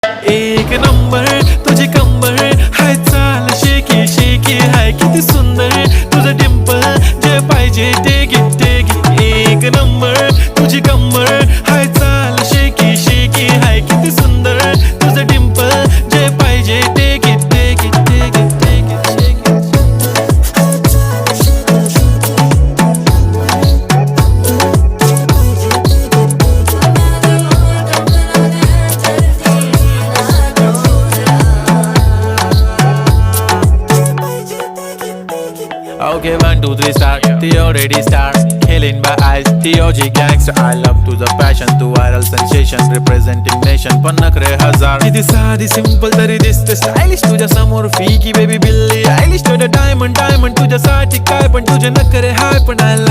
एक नंबर तुझी कंबर हाय चाल शेकी शेकी हाय किती सुंदर तुझं डिंपल जे पाहिजे ते घे एक नंबर तुझी कंबर हाय चाल शेकी शेकी हाय किती सुंदर तुझं डिंपल जे पाहिजे ते घे Okay, 1, 2, 3 start. The already start. Killing by eyes. The OG gangster. I love to the passion, to viral sensation, representing nation. पन्नकरे हजार. किती साधी simple तरी दिसते stylish तुझ्या समोर फीकी baby बिल्ली. Stylish to the diamond तुझ्यासाठी काय पण तुझे नखरे हाय पण I like